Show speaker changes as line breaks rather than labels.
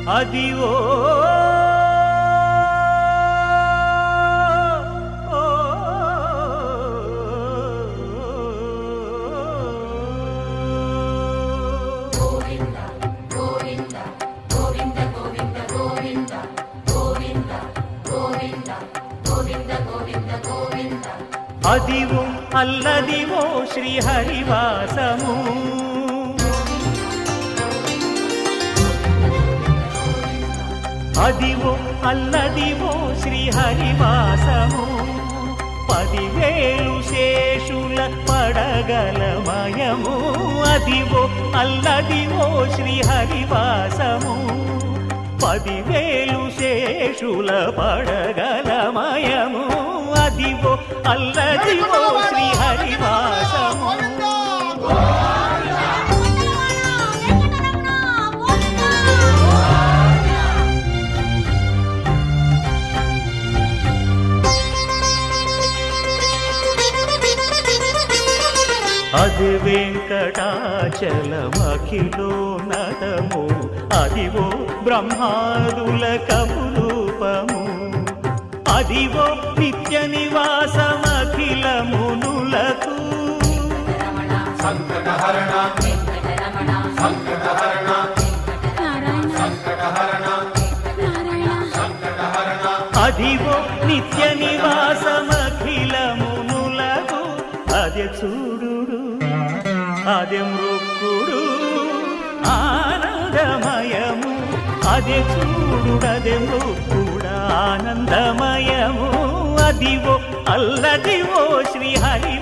అదివో అదివో అల్లదివో శ్రీహరివాసము అదివో అల్లదివో శ్రీహరివాసము 10,000 శేషుల పడగలమయము అదివో అల్లదివో శ్రీహరివాసము 10,000 శేషుల పడగలమయము అదివో అల్లదివో శ్రీహరివాసము అది వెంకటాచలమఖిలోన్నతము అదివో బ్రహ్మాదుల కపురూపము అదివో నిత్య నివాసమఖిలమునులకు
సంకటహరణ సంకటహరణ సంకటహరణ సంకటహరణ
అదివో నిత్య నివాసమఖిలమునులకు అదే చూడు అదే మృక్కుడు ఆనందమయము అదే చూడుడదే మృక్కుడు ఆనందమయము అదివో అల్లదివో శ్రీహరి